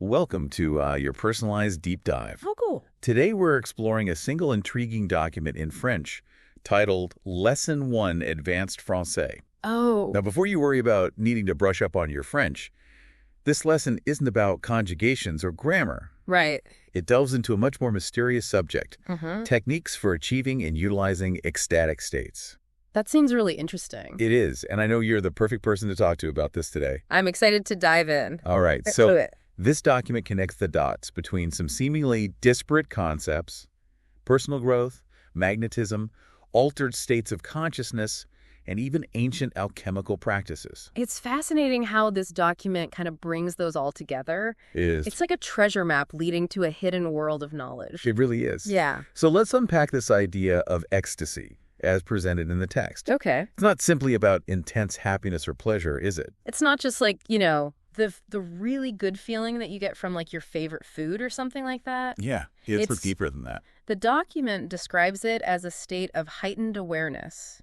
Welcome to your personalized deep dive. Oh, cool. Today we're exploring a single intriguing document in French titled Lesson 1 Advanced Français. Oh. Now, before you worry about needing to brush up on your French, this lesson isn't about conjugations or grammar. Right. It delves into a much more mysterious subject, Mm-hmm. techniques for achieving and utilizing ecstatic states. That seems really interesting. It is, and I know you're the perfect person to talk to about this today. I'm excited to dive in. All right, Let's do so it. this document connects the dots between some seemingly disparate concepts, personal growth, magnetism, altered states of consciousness, and even ancient alchemical practices. It's fascinating how this document kind of brings those all together. It's like a treasure map leading to a hidden world of knowledge. It really is. Yeah. So let's unpack this idea of ecstasy as presented in the text. Okay. It's not simply about intense happiness or pleasure, is it? It's not just like, the really good feeling that you get from like your favorite food or something like that. Yeah, It's- deeper than that. The document describes it as a state of heightened awareness,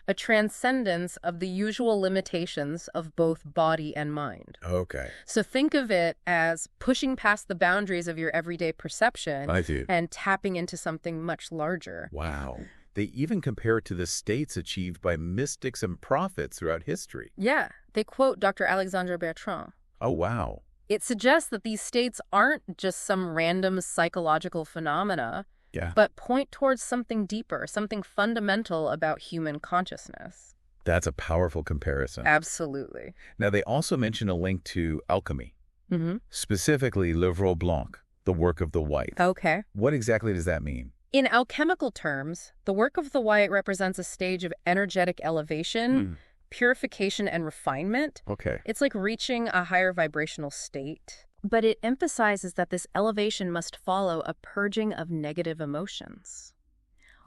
a transcendence of the usual limitations of both body and mind. Okay. So think of it as pushing past the boundaries of your everyday perception I do. and tapping into something much larger. Wow. They even compare it to the states achieved by mystics and prophets throughout history. Yeah, they quote Dr. Alexandre Bertrand. Oh, wow. It suggests that these states aren't just some random psychological phenomena, Yeah. but point towards something deeper, something fundamental about human consciousness. That's a powerful comparison. Absolutely. Now, they also mention a link to alchemy, Mm-hmm. specifically l'œuvre blanc, the work of the white. Okay. What exactly does that mean? In alchemical terms, the work of the white represents a stage of energetic elevation, purification, and refinement. Okay. It's like reaching a higher vibrational state. But it emphasizes that this elevation must follow a purging of negative emotions,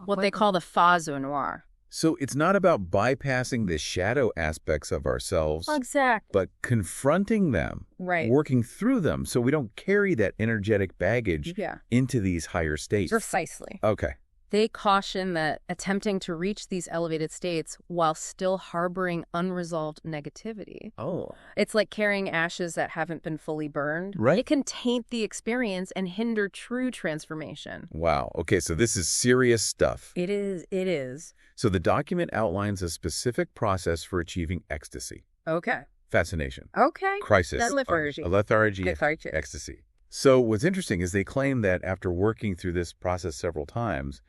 what they call the phase noire. So it's not about bypassing the shadow aspects of ourselves, Exactly. but confronting them, Right. working through them so we don't carry that energetic baggage Yeah. into these higher states. Precisely. Okay. They caution that attempting to reach these elevated states while still harboring unresolved negativity. Oh. It's like carrying ashes that haven't been fully burned. Right. It can taint the experience and hinder true transformation. Wow. Okay, so this is serious stuff. It is. So the document outlines a specific process for achieving ecstasy, Okay. fascination, Okay. crisis, That lethargy. lethargy, Lethargy. ecstasy. So what's interesting is they claim that after working through this process several times,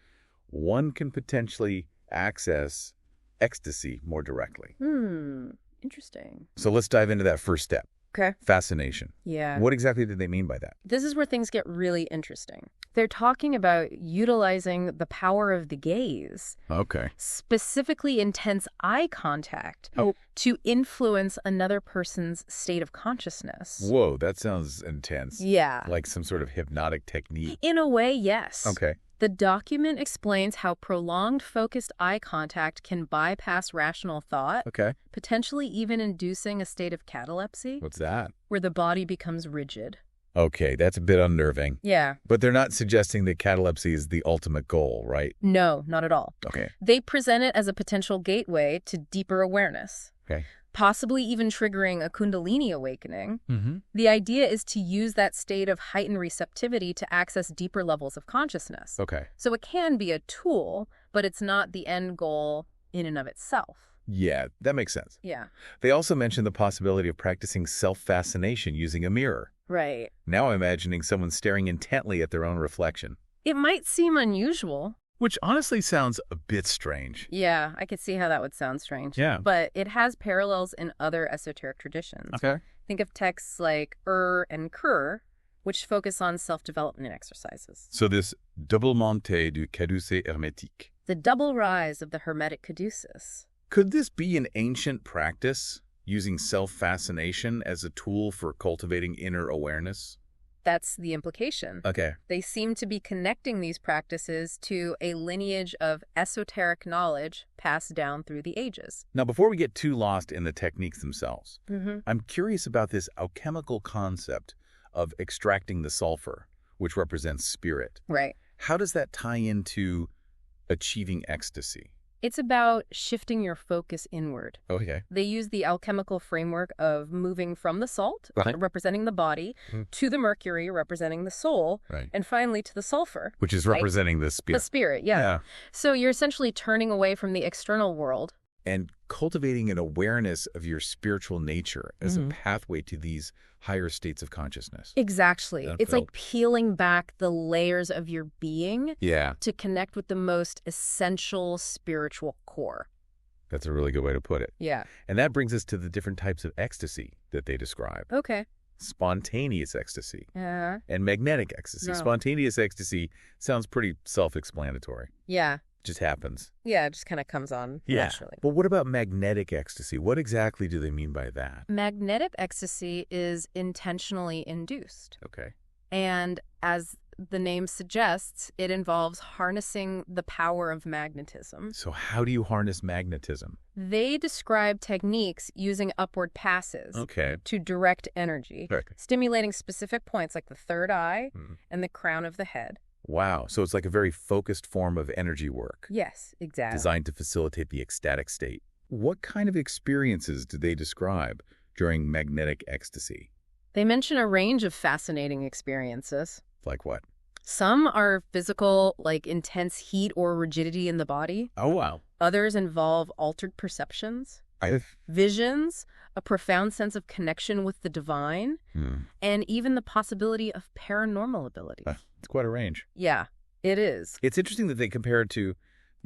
one can potentially access ecstasy more directly. Interesting. So let's dive into that first step, Okay. fascination. Yeah. What exactly did they mean by that? This is where things get really interesting. They're talking about utilizing the power of the gaze, Okay. specifically intense eye contact, Oh. to influence another person's state of consciousness. Whoa, that sounds intense. Yeah. Like some sort of hypnotic technique. In a way, yes. Okay. The document explains how prolonged focused eye contact can bypass rational thought, Okay. potentially even inducing a state of catalepsy, What's that? where the body becomes rigid. Okay, that's a bit unnerving. Yeah. But they're not suggesting that catalepsy is the ultimate goal, right? No, not at all. Okay. They present it as a potential gateway to deeper awareness, Okay. possibly even triggering a Kundalini awakening. Mm-hmm. The idea is to use that state of heightened receptivity to access deeper levels of consciousness. Okay. So it can be a tool, but it's not the end goal in and of itself. Yeah, that makes sense. Yeah. They also mentioned the possibility of practicing self-fascination using a mirror. Right. Now I'm imagining someone staring intently at their own reflection, It might seem unusual. which honestly sounds a bit strange. Yeah, I could see how that would sound strange. Yeah. But it has parallels in other esoteric traditions. Okay. Think of texts like and Kur, which focus on self-development exercises. So this doublementé du caducée hermétique. The double rise of the Hermetic caduceus. Could this be an ancient practice, using self-fascination as a tool for cultivating inner awareness? That's the implication. Okay. They seem to be connecting these practices to a lineage of esoteric knowledge passed down through the ages. Now, before we get too lost in the techniques themselves, Mm-hmm. I'm curious about this alchemical concept of extracting the sulfur, which represents spirit. Right. How does that tie into achieving ecstasy? It's about shifting your focus inward. Okay. They use the alchemical framework of moving from the salt, Right. representing the body, Mhm. to the mercury, representing the soul, Right. and finally to the sulfur. Which is Right. representing the The spirit. spirit, yeah. So you're essentially turning away from the external world. And cultivating an awareness of your spiritual nature as a Mhm. pathway to these higher states of consciousness. Exactly. That It's felt- like peeling back the layers of your being Yeah, to connect with the most essential spiritual core. that's a really good way to put it. Yeah. And that brings us to the different types of ecstasy that they describe. Okay. Spontaneous ecstasy Yeah. and magnetic ecstasy. No. Spontaneous ecstasy sounds pretty self-explanatory. Yeah. Just happens. Yeah, it just kind of comes on naturally. But what about magnetic ecstasy? What exactly do they mean by that? Magnetic ecstasy is intentionally induced. Okay. And as the name suggests, it involves harnessing the power of magnetism. So how do you harness magnetism? They describe techniques using upward passes Okay. to direct energy, Okay. stimulating specific points like the third eye Hmm. and the crown of the head. Wow. So it's like a very focused form of energy work Yes, exactly. designed to facilitate the ecstatic state. What kind of experiences do they describe during magnetic ecstasy? They mention a range of fascinating experiences. Like what? Some are physical, like intense heat or rigidity in the body. Oh, wow. Others involve altered perceptions, visions, a profound sense of connection with the divine, and even the possibility of paranormal abilities. It's quite a range. Yeah, it is. It's interesting that they compare it to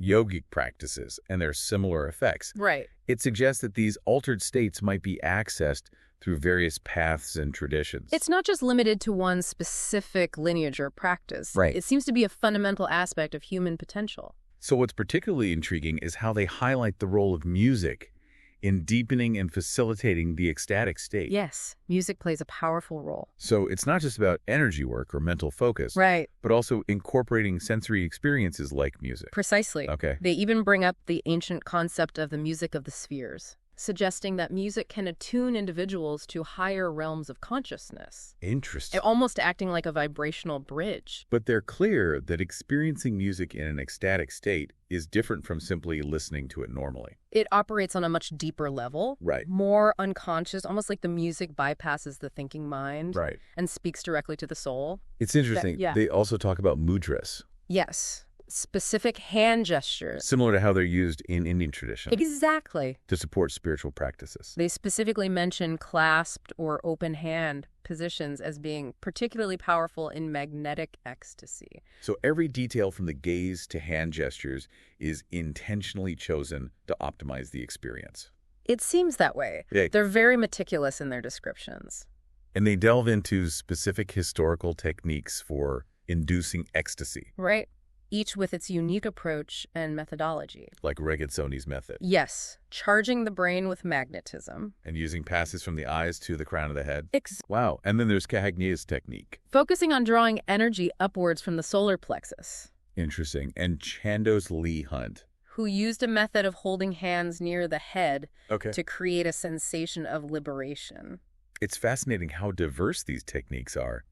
yogic practices and their similar effects. Right. It suggests that these altered states might be accessed through various paths and traditions. It's not just limited to one specific lineage or practice. Right. It seems to be a fundamental aspect of human potential. So what's particularly intriguing is how they highlight the role of music in deepening and facilitating the ecstatic state. Yes, music plays a powerful role. So it's not just about energy work or mental focus, Right. but also incorporating sensory experiences like music. Precisely. Okay. They even bring up the ancient concept of the music of the spheres, suggesting that music can attune individuals to higher realms of consciousness, Interesting. almost acting like a vibrational bridge. But they're clear that experiencing music in an ecstatic state is different from simply listening to it normally. It operates on a much deeper level, Right. more unconscious, almost like the music bypasses the thinking mind Right. and speaks directly to the soul. It's interesting. yeah. They also talk about mudras, Yes, specific hand gestures. similar to how they're used in Indian tradition Exactly. to support spiritual practices. They specifically mention clasped or open hand positions as being particularly powerful in magnetic ecstasy. So every detail from the gaze to hand gestures is intentionally chosen to optimize the experience. It seems that way. Yeah. They're very meticulous in their descriptions. And they delve into specific historical techniques for inducing ecstasy, Right? Each with its unique approach and methodology. like Regazzoni's method, Yes, charging the brain with magnetism. and using passes from the eyes to the crown of the head. Wow. And then there's Cahagnia's technique. Focusing on drawing energy upwards from the solar plexus. Interesting. And Chando's Lee Hunt. Who used a method of holding hands near the head Okay. to create a sensation of liberation. It's fascinating how diverse these techniques are,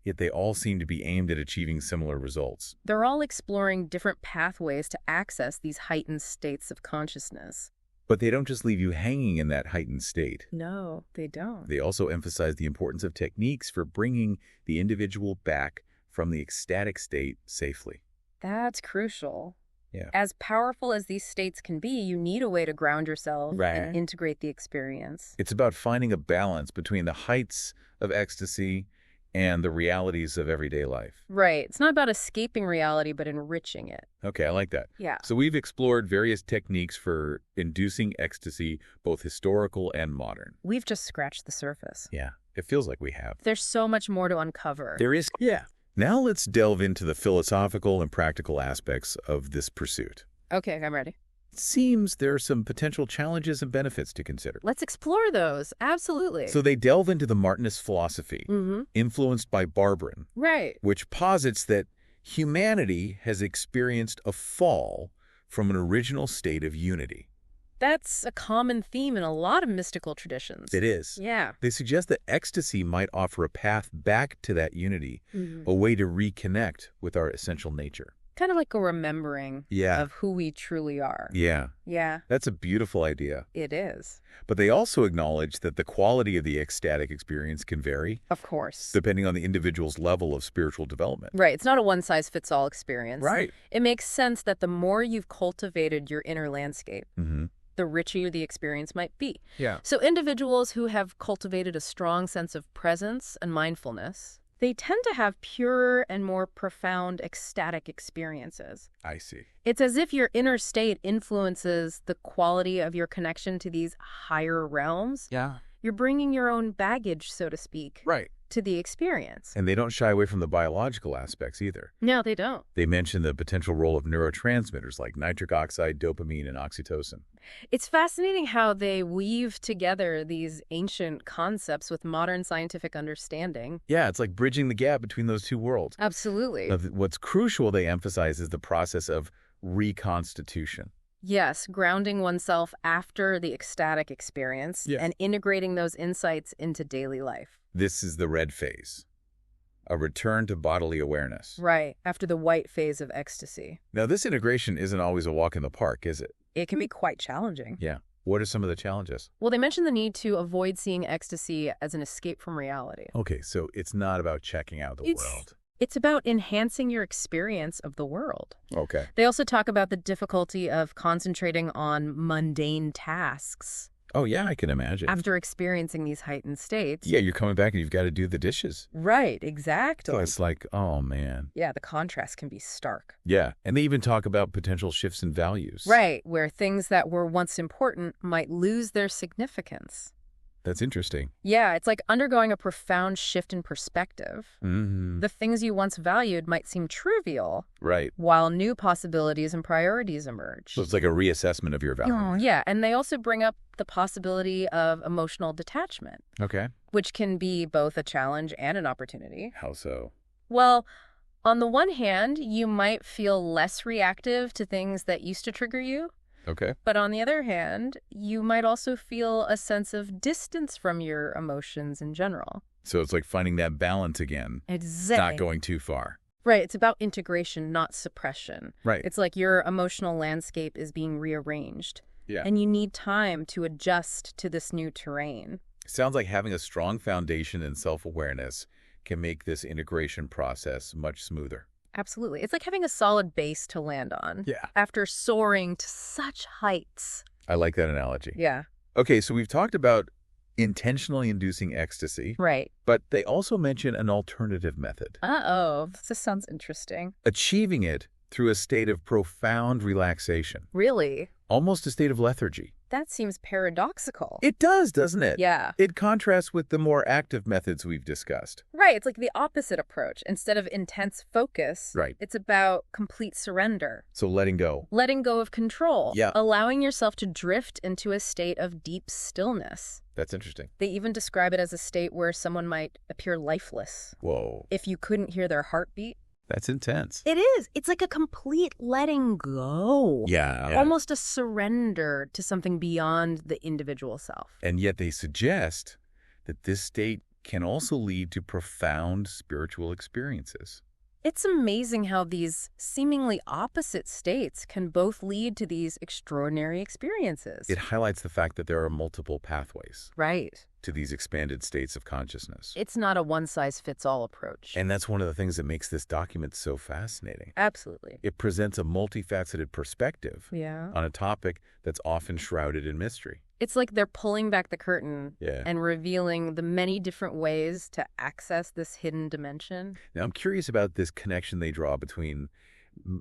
yet they all seem to be aimed at achieving similar results. They're all exploring different pathways to access these heightened states of consciousness. But they don't just leave you hanging in that heightened state. No, they don't. They also emphasize the importance of techniques for bringing the individual back from the ecstatic state safely. That's crucial. Yeah. As powerful as these states can be, you need a way to ground yourself Right. and integrate the experience. It's about finding a balance between the heights of ecstasy and the realities of everyday life. Right. It's not about escaping reality, but enriching it. Okay, I like that. Yeah. So we've explored various techniques for inducing ecstasy, both historical and modern. We've just scratched the surface. Yeah, it feels like we have. There's so much more to uncover. There is. Yeah. Now let's delve into the philosophical and practical aspects of this pursuit. Okay, I'm ready. It seems there are some potential challenges and benefits to consider. Let's explore those. Absolutely. So they delve into the Martinist philosophy, Mm-hmm. influenced by Barbarin, Right. which posits that humanity has experienced a fall from an original state of unity. That's a common theme in a lot of mystical traditions. It is. Yeah. They suggest that ecstasy might offer a path back to that unity, Mhm. a way to reconnect with our essential nature. Kind of like a remembering Yeah. of who we truly are. Yeah. Yeah, That's a beautiful idea. it is. But they also acknowledge that the quality of the ecstatic experience can vary Of course. depending on the individual's level of spiritual development. Right. It's not a one-size-fits-all experience. Right. It makes sense that the more you've cultivated your inner landscape, Mm-hmm. the richer the experience might be. Yeah. So individuals who have cultivated a strong sense of presence and mindfulness, they tend to have purer and more profound ecstatic experiences. I see. It's as if your inner state influences the quality of your connection to these higher realms. Yeah. You're bringing your own baggage, so to speak, Right. to the experience. And they don't shy away from the biological aspects either. No, they don't. They mention the potential role of neurotransmitters like nitric oxide, dopamine, and oxytocin. It's fascinating how they weave together these ancient concepts with modern scientific understanding. Yeah, it's like bridging the gap between those two worlds. Absolutely. Now, what's crucial, they emphasize, is the process of reconstitution. Yes, grounding oneself after the ecstatic experience and integrating those insights into daily life. This is the red phase, a return to bodily awareness. Right, after the white phase of ecstasy. Now, this integration isn't always a walk in the park, is it? It can be quite challenging. Yeah. What are some of the challenges? Well, they mentioned the need to avoid seeing ecstasy as an escape from reality. Okay, so it's not about checking out the world. It's about enhancing your experience of the world. Okay. They also talk about the difficulty of concentrating on mundane tasks Oh, yeah, I can imagine. after experiencing these heightened states. Yeah, you're coming back and you've got to do the dishes. Right, exactly. So it's like, oh, man. Yeah, the contrast can be stark. Yeah, and they even talk about potential shifts in values. Right, where things that were once important might lose their significance. That's interesting. Yeah, it's like undergoing a profound shift in perspective. Mm-hmm. The things you once valued might seem trivial, Right. while new possibilities and priorities emerge. So it's like a reassessment of your values. Yeah, and they also bring up the possibility of emotional detachment, Okay. which can be both a challenge and an opportunity. How so? Well, on the one hand, you might feel less reactive to things that used to trigger you. Okay. But on the other hand, you might also feel a sense of distance from your emotions in general. So it's like finding that balance again, Exactly. not going too far. Right. It's about integration, not suppression. Right. It's like your emotional landscape is being rearranged. Yeah. And you need time to adjust to this new terrain. Sounds like having a strong foundation in self-awareness can make this integration process much smoother. Absolutely. It's like having a solid base to land on. Yeah. After soaring to such heights. I like that analogy. Yeah. Okay, so we've talked about intentionally inducing ecstasy, Right. but they also mention an alternative method, Uh-oh. This sounds interesting. achieving it through a state of profound relaxation, Really? almost a state of lethargy. That seems paradoxical. It does, doesn't it? Yeah. It contrasts with the more active methods we've discussed. Right. It's like the opposite approach. Instead of intense focus, Right. it's about complete surrender. So letting go. Letting go of control. Yeah. Allowing yourself to drift into a state of deep stillness. That's interesting. They even describe it as a state where someone might appear lifeless. Whoa. If you couldn't hear their heartbeat. That's intense. It is. It's like a complete letting go. Yeah. Almost a surrender to something beyond the individual self. And yet they suggest that this state can also lead to profound spiritual experiences. It's amazing how these seemingly opposite states can both lead to these extraordinary experiences. It highlights the fact that there are multiple pathways Right. to these expanded states of consciousness. It's not a one-size-fits-all approach. And that's one of the things that makes this document so fascinating. Absolutely. It presents a multifaceted perspective Yeah. on a topic that's often shrouded in mystery. It's like they're pulling back the curtain Yeah. and revealing the many different ways to access this hidden dimension. Now, I'm curious about this connection they draw between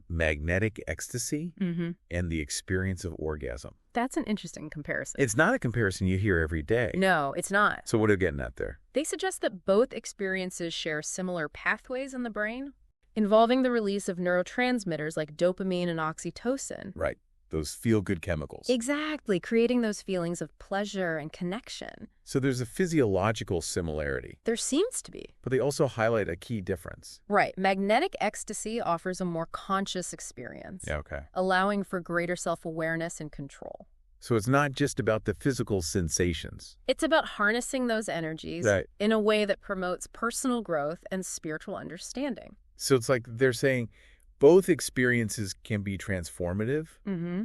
magnetic ecstasy Mm-hmm. and the experience of orgasm. That's an interesting comparison. It's not a comparison you hear every day. No, it's not. So what are you getting at there? They suggest that both experiences share similar pathways in the brain, involving the release of neurotransmitters like dopamine and oxytocin. Right. Those feel-good chemicals. Exactly, creating those feelings of pleasure and connection. So there's a physiological similarity, There seems to be. but they also highlight a key difference. Right, magnetic ecstasy offers a more conscious experience, Yeah, okay. allowing for greater self-awareness and control. So it's not just about the physical sensations. It's about harnessing those energies Right. in a way that promotes personal growth and spiritual understanding. So it's like they're saying Both experiences can be transformative, Mm-hmm.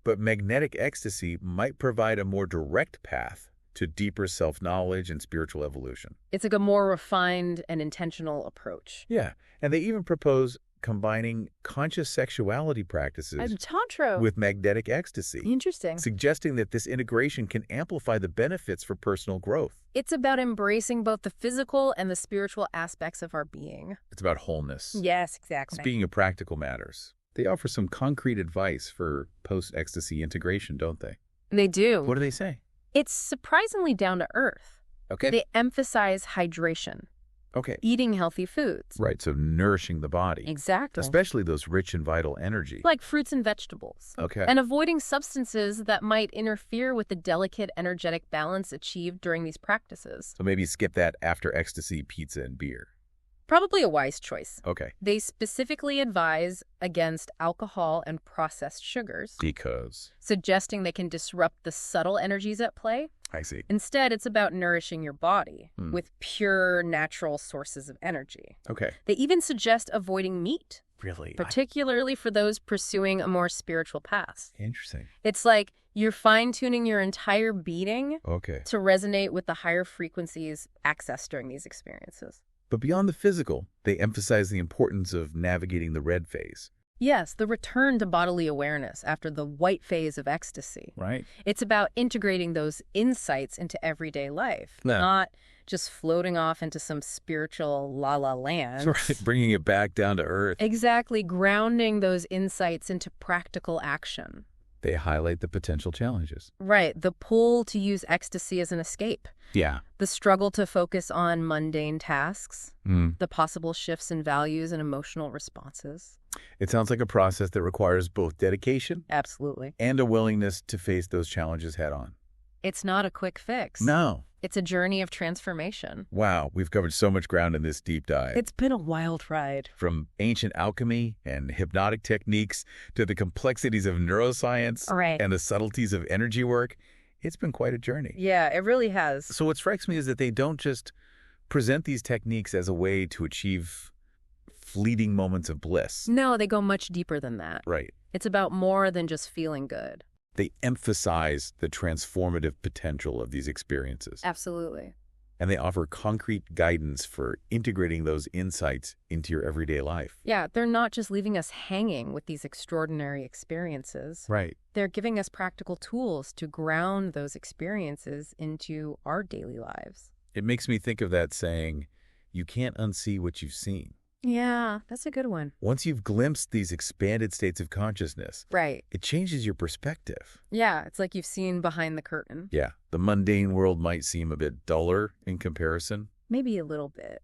but magnetic ecstasy might provide a more direct path to deeper self-knowledge and spiritual evolution. It's like a more refined and intentional approach. Yeah, and they even propose combining conscious sexuality practices Tantra. with magnetic ecstasy, Interesting. suggesting that this integration can amplify the benefits for personal growth. It's about embracing both the physical and the spiritual aspects of our being. It's about wholeness. Yes, exactly. Speaking of practical matters, they offer some concrete advice for post-ecstasy integration, don't they? They do. What do they say? It's surprisingly down to earth. Okay. They emphasize hydration, Okay. eating healthy foods. Right, so nourishing the body. Exactly. Especially those rich and vital energy. Like fruits and vegetables. Okay. And avoiding substances that might interfere with the delicate energetic balance achieved during these practices. So maybe skip that after ecstasy pizza and beer. Probably a wise choice. Okay. They specifically advise against alcohol and processed sugars, Because. suggesting they can disrupt the subtle energies at play. I see. Instead, it's about nourishing your body with pure, natural sources of energy. Okay. They even suggest avoiding meat, Really? particularly for those pursuing a more spiritual path. Interesting. It's like you're fine-tuning your entire being Okay. to resonate with the higher frequencies accessed during these experiences. But beyond the physical, they emphasize the importance of navigating the red phase. Yes, the return to bodily awareness after the white phase of ecstasy. Right. It's about integrating those insights into everyday life, Yeah. not just floating off into some spiritual la-la land. Right. Bringing it back down to earth. Exactly, grounding those insights into practical action. They highlight the potential challenges. Right, the pull to use ecstasy as an escape, Yeah. the struggle to focus on mundane tasks, Mm. the possible shifts in values and emotional responses. It sounds like a process that requires both dedication Absolutely. and a willingness to face those challenges head on. It's not a quick fix. No. It's a journey of transformation. Wow, we've covered so much ground in this deep dive. It's been a wild ride. From ancient alchemy and hypnotic techniques to the complexities of neuroscience Right. and the subtleties of energy work, it's been quite a journey. Yeah, it really has. So what strikes me is that they don't just present these techniques as a way to achieve fleeting moments of bliss. No, they go much deeper than that. Right. It's about more than just feeling good. They emphasize the transformative potential of these experiences. Absolutely. And they offer concrete guidance for integrating those insights into your everyday life. Yeah, they're not just leaving us hanging with these extraordinary experiences. Right. They're giving us practical tools to ground those experiences into our daily lives. It makes me think of that saying, you can't unsee what you've seen. Yeah, that's a good one. Once you've glimpsed these expanded states of consciousness, Right. it changes your perspective. Yeah, it's like you've seen behind the curtain. Yeah, the mundane world might seem a bit duller in comparison, Maybe a little bit.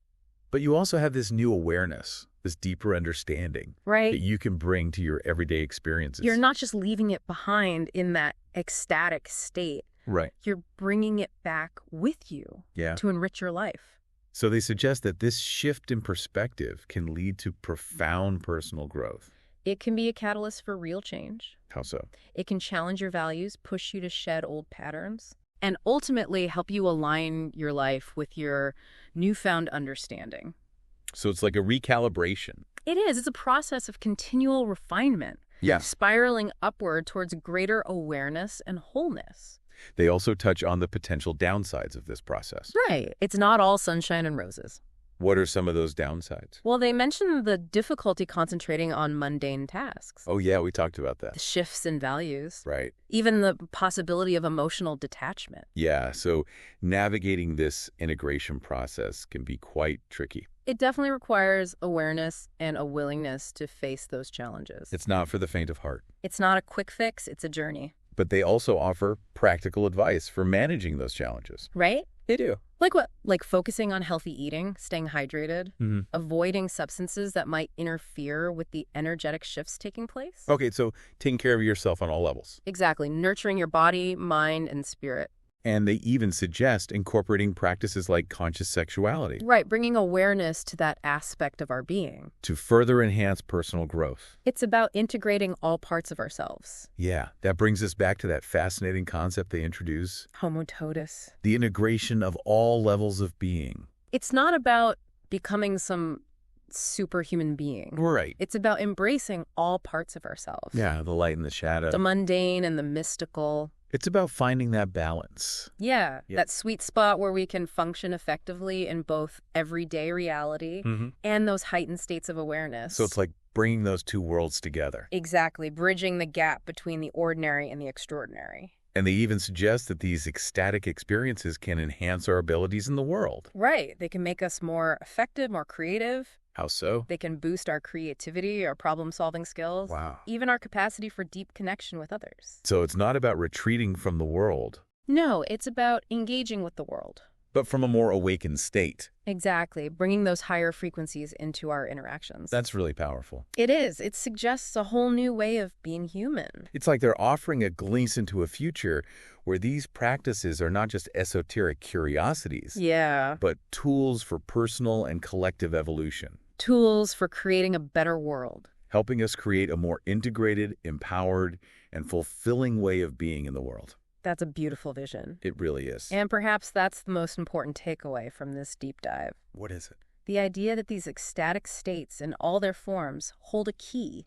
but you also have this new awareness, this deeper understanding that Right? you can bring to your everyday experiences. You're not just leaving it behind in that ecstatic state. Right. You're bringing it back with you Yeah. to enrich your life. So they suggest that this shift in perspective can lead to profound personal growth. It can be a catalyst for real change. How so? It can challenge your values, push you to shed old patterns, and ultimately help you align your life with your newfound understanding. So it's like a recalibration. It is. It's a process of continual refinement, Yeah. spiraling upward towards greater awareness and wholeness. They also touch on the potential downsides of this process. Right. It's not all sunshine and roses. What are some of those downsides? Well, they mention the difficulty concentrating on mundane tasks, Oh, yeah, we talked about the that. shifts in values, Right. even the possibility of emotional detachment. Yeah, so navigating this integration process can be quite tricky. It definitely requires awareness and a willingness to face those challenges. It's not for the faint of heart. It's not a quick fix, it's a journey. But they also offer practical advice for managing those challenges. Right? They do. Like what? Like focusing on healthy eating, staying hydrated, Mm-hmm. avoiding substances that might interfere with the energetic shifts taking place. Okay, so taking care of yourself on all levels. Exactly. Nurturing your body, mind, and spirit. And they even suggest incorporating practices like conscious sexuality Right. Bringing awareness to that aspect of our being. to further enhance personal growth. It's about integrating all parts of ourselves. Yeah, that brings us back to that fascinating concept they introduce, Homo totus. the integration of all levels of being. It's not about becoming some superhuman being. Right. It's about embracing all parts of ourselves. Yeah, the light and the shadow. The mundane and the mystical. It's about finding that balance. Yeah, Yep. that sweet spot where we can function effectively in both everyday reality and those heightened states of awareness. So it's like bringing those two worlds together. Exactly, bridging the gap between the ordinary and the extraordinary. And they even suggest that these ecstatic experiences can enhance our abilities in the world. Right, they can make us more effective, more creative. How so? They can boost our creativity, our problem-solving skills, Wow. even our capacity for deep connection with others. So it's not about retreating from the world, No, it's about engaging with the world. but from a more awakened state. Exactly, bringing those higher frequencies into our interactions. That's really powerful. It is. It suggests a whole new way of being human. It's like they're offering a glimpse into a future where these practices are not just esoteric curiosities, Yeah. but tools for personal and collective evolution, Tools for creating a better world. helping us create a more integrated, empowered, and fulfilling way of being in the world. That's a beautiful vision. It really is. And perhaps that's the most important takeaway from this deep dive. What is it? The idea that these ecstatic states in all their forms hold a key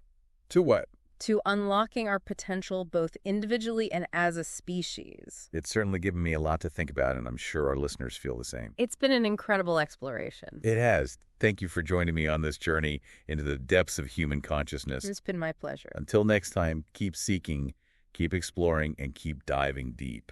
To what? to unlocking our potential both individually and as a species. It's certainly given me a lot to think about, and I'm sure our listeners feel the same. It's been an incredible exploration. It has. Thank you for joining me on this journey into the depths of human consciousness. It's been my pleasure. Until next time, keep seeking, keep exploring, and keep diving deep.